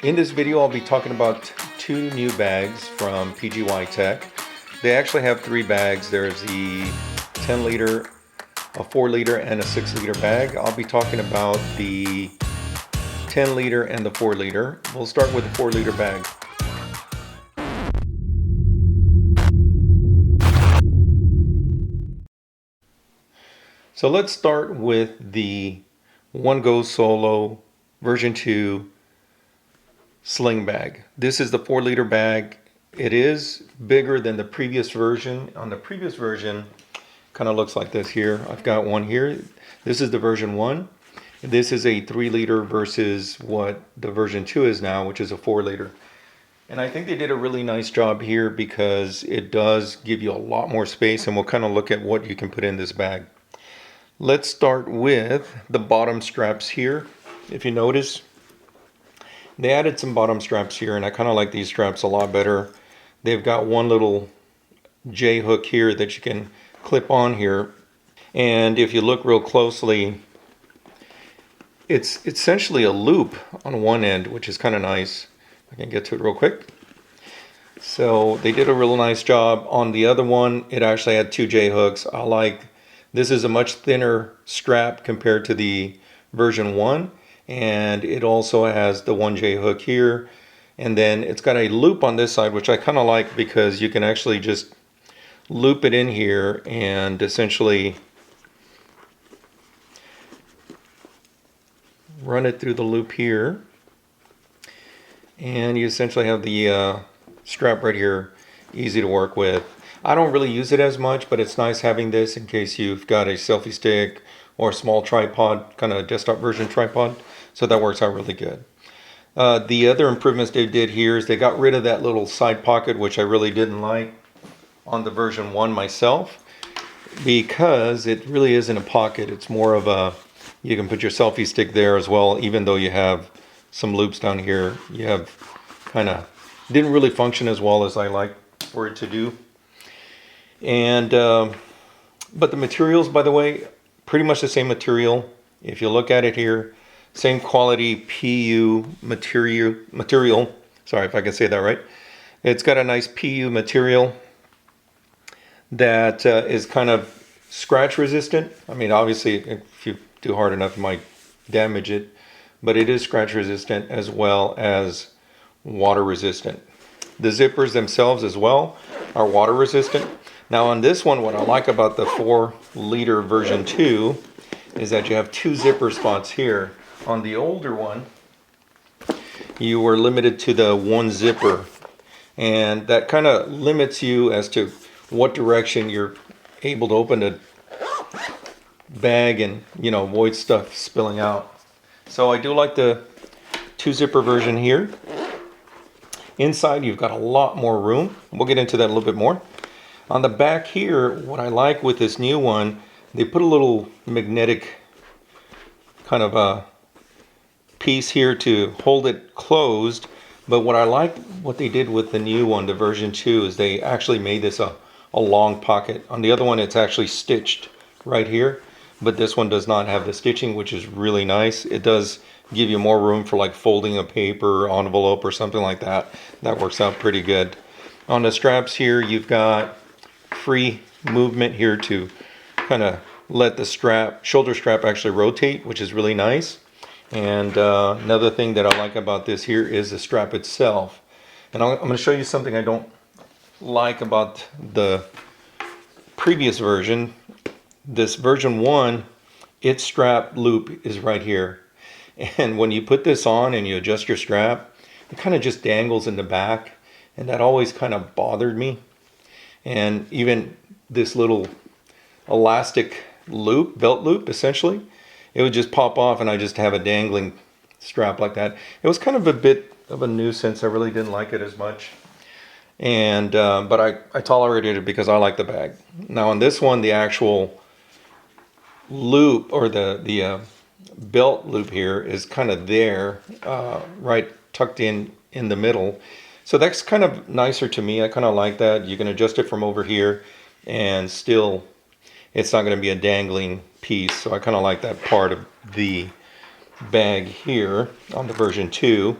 In this video, I'll be talking about two new bags from PGYTECH. They actually have three bags. There's the 10 liter, a 4 liter, and a 6 liter bag. I'll be talking about the 10 liter and the 4 liter. We'll start with the 4 liter bag. So let's start with the OneGo Solo version 2 sling bag. This is the 4 liter bag. It is bigger than the previous version. On the previous version, kind of looks like this here. I've got one here. This is the version 1. This is a 3 liter versus what the version 2 is now, which is a 4 liter. And I think they did a really nice job here because it does give you a lot more space, and we'll kind of look at what you can put in this bag. Let's start with the bottom straps here. If you notice, they added some bottom straps here, and I kind of like these straps a lot better. They've got one little J hook here that you can clip on here. And if you look real closely, it's essentially a loop on one end, which is kind of nice. I can get to it real quick. So they did a real nice job. On the other one, it actually had two J hooks. This is a much thinner strap compared to the version 1, and it also has the 1J hook here, and then it's got a loop on this side, which I kind of like because you can actually just loop it in here and essentially run it through the loop here, and you essentially have the strap right here, easy to work with. I don't really use it as much, but it's nice having this in case you've got a selfie stick or a small tripod, kind of desktop version tripod. So that works out really good. The other improvements they did here is they got rid of that little side pocket, which I really didn't like on the version 1 myself, because it really isn't a pocket. It's more of a, you can put your selfie stick there as well, even though you have some loops down here. You have didn't really function as well as I like for it to do. And but the materials, by the way, pretty much the same material. If you look at it here, same quality PU material. Sorry if I can say that right. It's got a nice PU material that is kind of scratch resistant. I mean, obviously, if you do hard enough, you might damage it, but it is scratch resistant as well as water resistant. The zippers themselves as well are water resistant. Now on this one, what I like about the 4 liter version 2 is that you have 2 zipper spots here. On the older one, you were limited to the 1 zipper, and that kind of limits you as to what direction you're able to open the bag and, you know, avoid stuff spilling out. So I do like the 2 zipper version here. Inside, you've got a lot more room. We'll get into that a little bit more. On the back here, what I like with this new one, they put a little magnetic kind of a piece here to hold it closed. But what I like what they did with the new one, the version 2, is they actually made this a long pocket. On the other one, it's actually stitched right here, but this one does not have the stitching, which is really nice. It does give you more room for like folding a paper, envelope, or something like that. That works out pretty good. On the straps here, you've got free movement here to kind of let the shoulder strap actually rotate, which is really nice. And another thing that I like about this here is the strap itself. And I'm going to show you something I don't like about the previous version. This version 1, its strap loop is right here. And when you put this on and you adjust your strap, it kind of just dangles in the back. And that always kind of bothered me. And even this little elastic loop, belt loop essentially, it would just pop off and I just have a dangling strap like that. It was kind of a bit of a nuisance. I really didn't like it as much. And but I tolerated it because I like the bag. Now on this one, the actual loop, or the belt loop here, is kind of there, right tucked in the middle. So that's kind of nicer to me. I kind of like that. You can adjust it from over here and still it's not going to be a dangling piece. So I kind of like that part of the bag here on the version 2.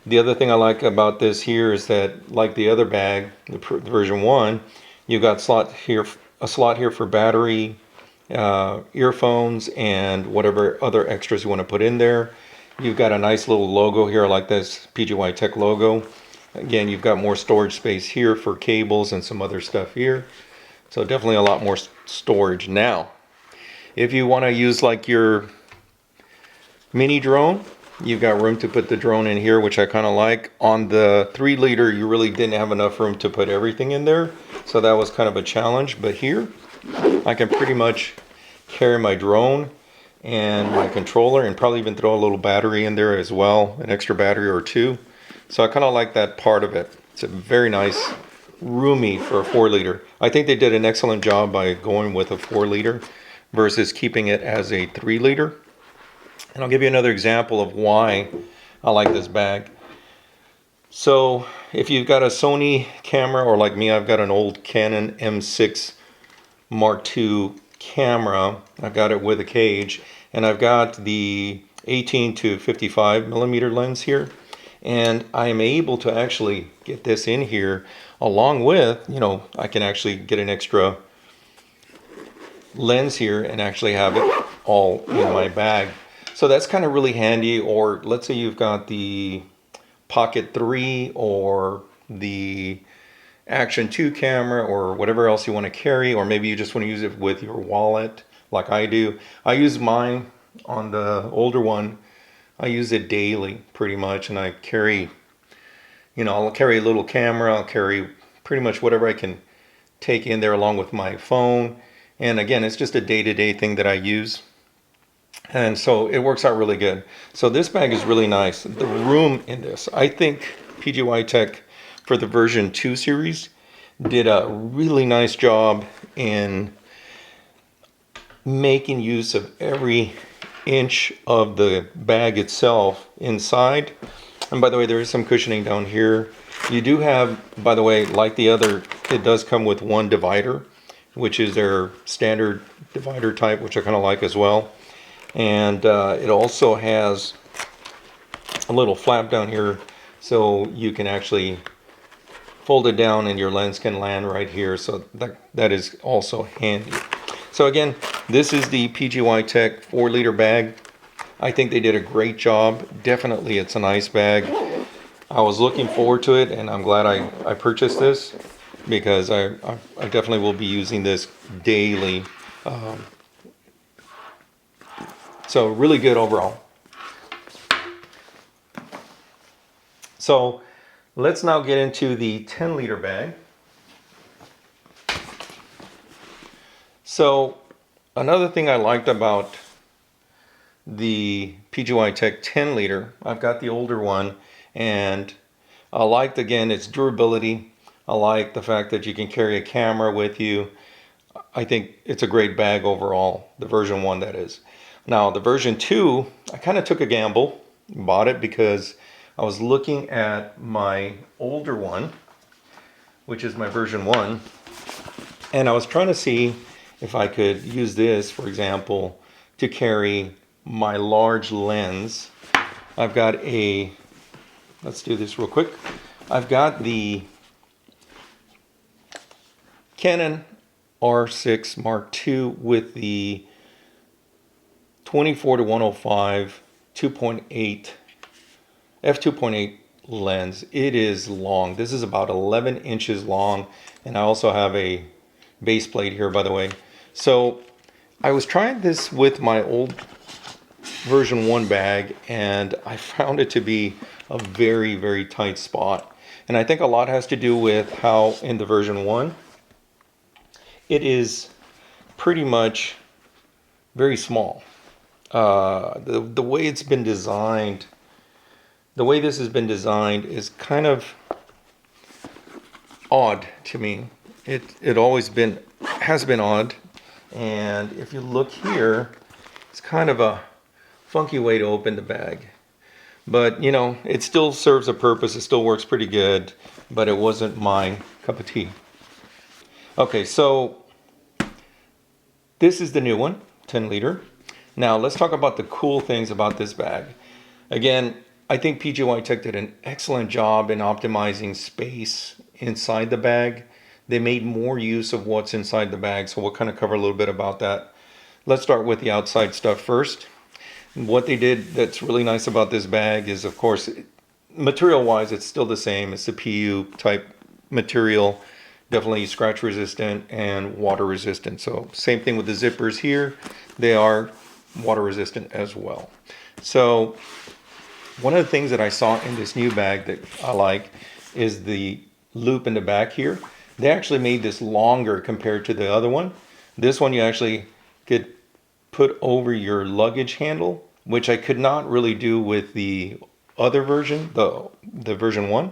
The other thing I like about this here is that, like the other bag, the version 1, you've got a slot here for battery, earphones, and whatever other extras you want to put in there. You've got a nice little logo here. I like this PGYTECH logo. Again, you've got more storage space here for cables and some other stuff here. So definitely a lot more storage. Now, if you want to use like your mini drone, you've got room to put the drone in here, which I kind of like. On the 3-liter, you really didn't have enough room to put everything in there. So that was kind of a challenge. But here, I can pretty much carry my drone and my controller, and probably even throw a little battery in there as well, an extra battery or two. So I kind of like that part of it. It's a very nice, roomy for a 4-liter. I think they did an excellent job by going with a 4-liter versus keeping it as a 3-liter. And I'll give you another example of why I like this bag. So if you've got a Sony camera, or like me, I've got an old Canon M6 Mark II camera. I've got it with a cage, and I've got the 18 to 55 millimeter lens here, and I am able to actually get this in here along with, you know, I can actually get an extra lens here and actually have it all in my bag. So that's kind of really handy. Or let's say you've got the Pocket 3 or the Action 2 camera or whatever else you want to carry, or maybe you just want to use it with your wallet like I do. I use mine on the older one. I use it daily pretty much, and I carry, you know, I'll carry a little camera, I'll carry pretty much whatever I can take in there along with my phone. And again, it's just a day-to-day thing that I use. And so it works out really good. So this bag is really nice. The room in this, I think PGYTECH for the version 2 series did a really nice job in making use of every inch of the bag itself inside. And by the way, there is some cushioning down here. You do have, by the way, like the other, it does come with one divider, which is their standard divider type, which I kind of like as well. And it also has a little flap down here, so you can actually fold it down and your lens can land right here. So that is also handy. So again, this is the PGYTECH 4-liter bag. I think they did a great job. Definitely, it's a nice bag. I was looking forward to it, and I'm glad I purchased this, because I definitely will be using this daily. So really good overall. So let's now get into the 10-liter bag. So another thing I liked about the PGYTECH 10-liter, I've got the older one, and I liked, again, its durability. I like the fact that you can carry a camera with you. I think it's a great bag overall, the version 1 that is. Now the version 2, I kind of took a gamble, bought it because I was looking at my older one, which is my version 1, and I was trying to see if I could use this, for example, to carry my large lens. I've got a, let's do this real quick. I've got the Canon R6 Mark II with the 24 to 105 2.8 f2.8 lens. It is long. This is about 11 inches long, and I also have a base plate here, by the way. So I was trying this with my old version 1 bag, and I found it to be a very, very tight spot. And I think a lot has to do with how in the version 1 it is pretty much very small. The way it's been designed, the way this has been designed is kind of odd to me. It always has been odd. And if you look here, it's kind of a funky way to open the bag. But you know, it still serves a purpose. It still works pretty good, but it wasn't my cup of tea. Okay, so this is the new one, 10-liter. Now let's talk about the cool things about this bag. Again, I think PGYTECH did an excellent job in optimizing space inside the bag. They made more use of what's inside the bag, so we'll kind of cover a little bit about that. Let's start with the outside stuff first. What they did that's really nice about this bag is, of course, material-wise, it's still the same. It's the PU type material, definitely scratch resistant and water resistant. So same thing with the zippers here. They are water resistant as well. So one of the things that I saw in this new bag that I like is the loop in the back here. They actually made this longer compared to the other one. This one you actually could put over your luggage handle, which I could not really do with the other version, the version 1.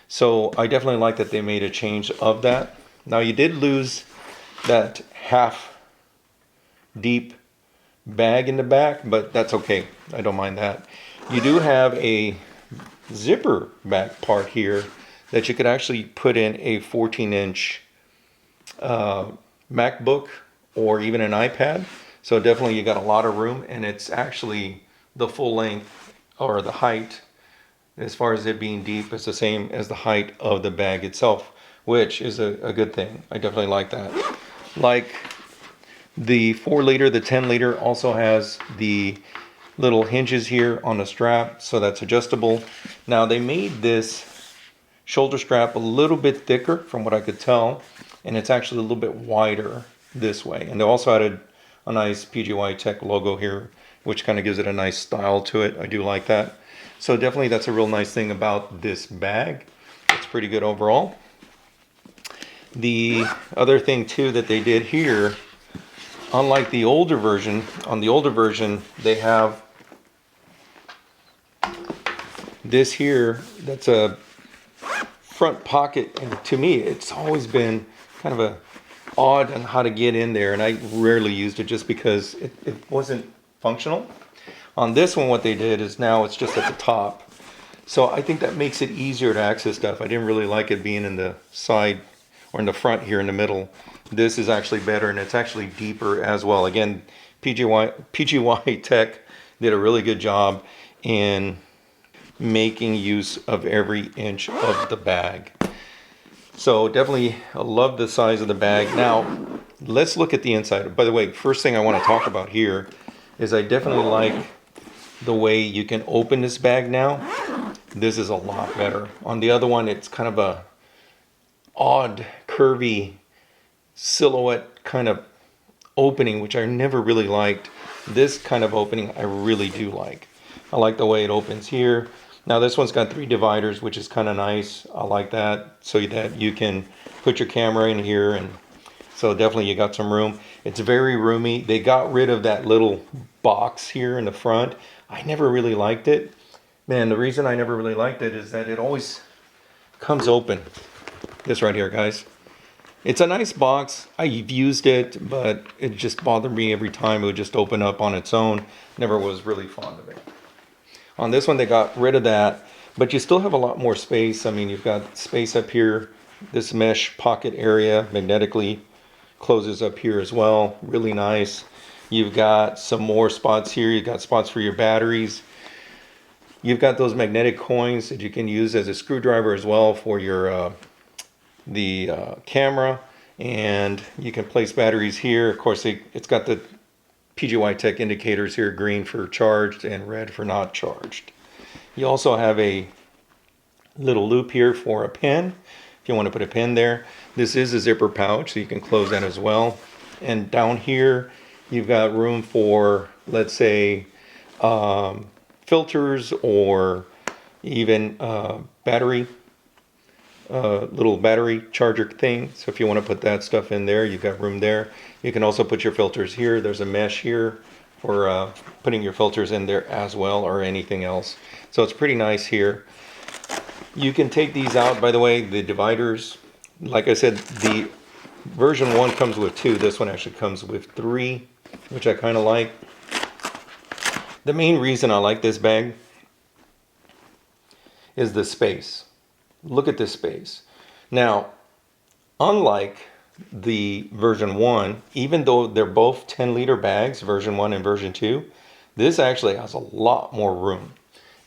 So I definitely like that they made a change of that. Now you did lose that half deep bag in the back, but that's okay. I don't mind that. You do have a zipper back part here that you could actually put in a 14-inch MacBook or even an iPad. So definitely you got a lot of room, and it's actually the full length or the height, as far as it being deep, it's the same as the height of the bag itself, which is a good thing. I definitely like that. Like the 4-liter, the 10-liter also has the little hinges here on the strap, so that's adjustable. Now they made this shoulder strap a little bit thicker from what I could tell, and it's actually a little bit wider this way. And they also added a nice PGYTECH logo here, which kind of gives it a nice style to it. I do like that. So definitely that's a real nice thing about this bag. It's pretty good overall. The other thing too that they did here, unlike the older version, on the older version they have this here that's a front pocket, and to me it's always been kind of a odd on how to get in there, and I rarely used it just because it wasn't functional. On this one, what they did is now it's just at the top. So I think that makes it easier to access stuff. I didn't really like it being in the side or in the front here in the middle. This is actually better, and it's actually deeper as well. Again, PGYTECH did a really good job in making use of every inch of the bag. So definitely I love the size of the bag. Now let's look at the inside. By the way, first thing I want to talk about here is I definitely like the way you can open this bag now. This is a lot better. On the other one, it's kind of a odd, curvy silhouette kind of opening, which I never really liked. This kind of opening I really do like. I like the way it opens here. Now this one's got 3 dividers, which is kind of nice. I like that, so that you can put your camera in here, and so definitely you got some room. It's very roomy. They got rid of that little box here in the front. I never really liked it. Man, the reason I never really liked it is that it always comes open. This right here, guys. It's a nice box. I've used it, but it just bothered me every time. It would just open up on its own. Never was really fond of it. On this one, they got rid of that, but you still have a lot more space. I mean, you've got space up here. This mesh pocket area magnetically closes up here as well. Really nice. You've got some more spots here. You've got spots for your batteries. You've got those magnetic coins that you can use as a screwdriver as well for your camera, and you can place batteries here. Of course, it's got the PGYTECH indicators here, green for charged and red for not charged. You also have a little loop here for a pen, if you want to put a pen there. This is a zipper pouch, so you can close that as well. And down here, you've got room for, let's say, filters, or even battery, little battery charger thing. So if you want to put that stuff in there, you've got room there. You can also put your filters here. There's a mesh here for putting your filters in there as well, or anything else. So it's pretty nice here. You can take these out, by the way, the dividers. Like I said, the version 1 comes with 2. This one actually comes with 3, which I kind of like. The main reason I like this bag is the space. Look at this space. Now, unlike the version 1, even though they're both 10-liter bags, version 1 and version 2, this actually has a lot more room.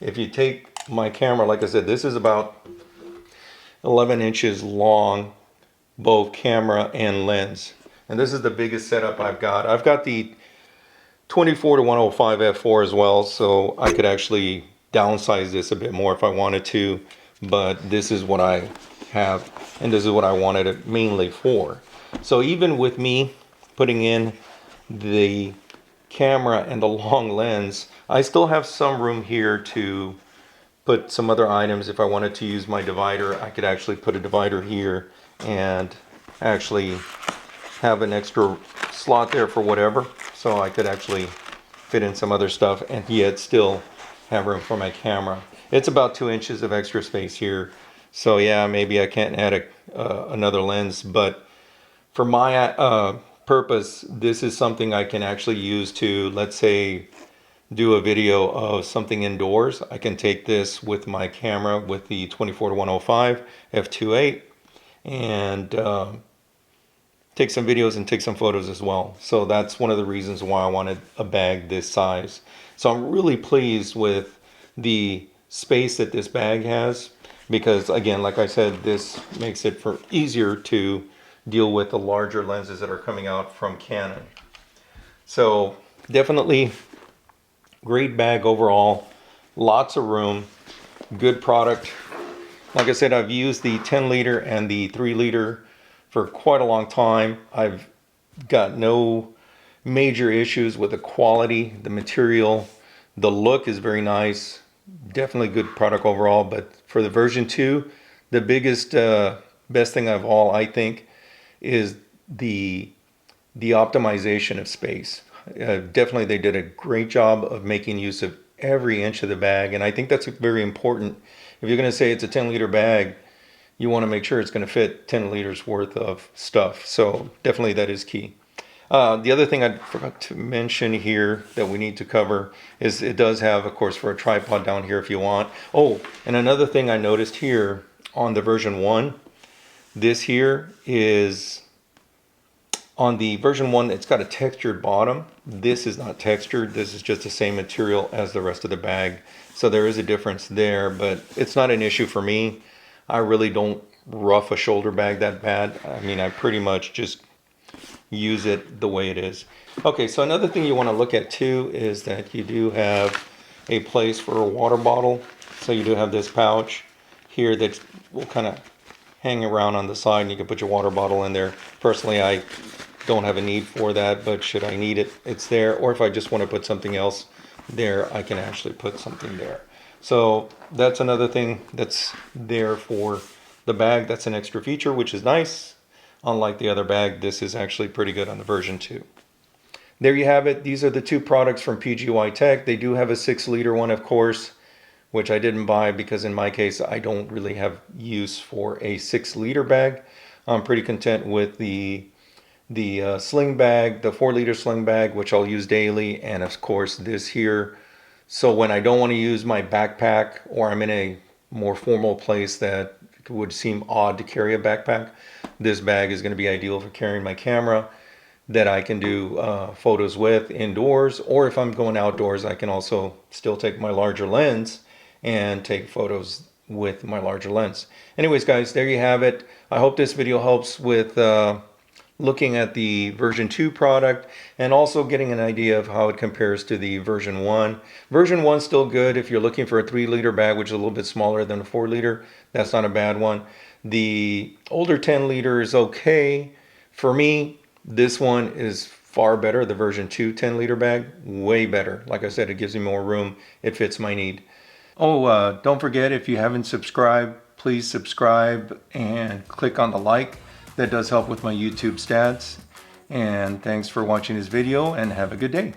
if you take my camera, like I said, this is about 11 inches long, both camera and lens. And this is the biggest setup I've got. I've got the 24-105 f4 as well, so I could actually downsize this a bit more if I wanted to, but this is what I have, and this is what I wanted it mainly for. So even with me putting in the camera and the long lens, I still have some room here to put some other items. If I wanted to use my divider, I could actually put a divider here and actually have an extra slot there for whatever, so I could actually fit in some other stuff and yet still have room for my camera. It's about 2 inches of extra space here, so yeah, maybe I can't add another lens, but for my purpose, this is something I can actually use to, let's say, do a video of something indoors. I can take this with my camera with the 24-105 f2.8 and take some videos and take some photos as well. So that's one of the reasons why I wanted a bag this size. So I'm really pleased with the space that this bag has, because again, like I said, this makes it easier to deal with the larger lenses that are coming out from Canon. So definitely great bag overall, lots of room, good product. Like I said, I've used the 10 liter and the 3 liter for quite a long time. I've got no major issues with the quality, the material. The look is very nice, definitely good product overall. But for the version 2, the biggest best thing of all, I think, is the optimization of space. Definitely they did a great job of making use of every inch of the bag, and I think that's very important. If you're going to say it's a 10 liter bag, you want to make sure it's going to fit 10 liters worth of stuff. So definitely that is key. The other thing I forgot to mention here that we need to cover is it does have, of course, for a tripod down here if you want. Oh, and another thing I noticed here on the version 1, this here is, on the version 1, it's got a textured bottom. This is not textured. This is just the same material as the rest of the bag. So there is a difference there, but it's not an issue for me. I really don't rough a shoulder bag that bad. I mean, I pretty much just use it the way it is. Okay, so another thing you want to look at too is that you do have a place for a water bottle. So you do have this pouch here that will kind of hang around on the side, and you can put your water bottle in there. Personally, I don't have a need for that, but should I need it, it's there. Or if I just want to put something else there, I can actually put something there. So that's another thing that's there for the bag. That's an extra feature, which is nice. Unlike the other bag, this is actually pretty good on the version 2. There you have it. These are the 2 products from PGYTECH. They do have a 6 liter one, of course, which I didn't buy because in my case, I don't really have use for a 6 liter bag. I'm pretty content with the sling bag, the 4 liter sling bag, which I'll use daily, and of course this here. So when I don't want to use my backpack, or I'm in a more formal place that would seem odd to carry a backpack, this bag is going to be ideal for carrying my camera that I can do photos with indoors, or if I'm going outdoors, I can also still take my larger lens and take photos with my larger lens. Anyways, guys, there you have it. I hope this video helps with looking at the version 2 product and also getting an idea of how it compares to the version 1. Version 1 still good if you're looking for a 3 liter bag, which is a little bit smaller than a 4 liter. That's not a bad one. The older 10 liter is okay. For me, this one is far better. The version 2 10 liter bag, way better. Like I said, it gives me more room. It fits my need. Oh, don't forget, if you haven't subscribed, please subscribe and click on the like. That does help with my YouTube stats. And thanks for watching this video, and have a good day.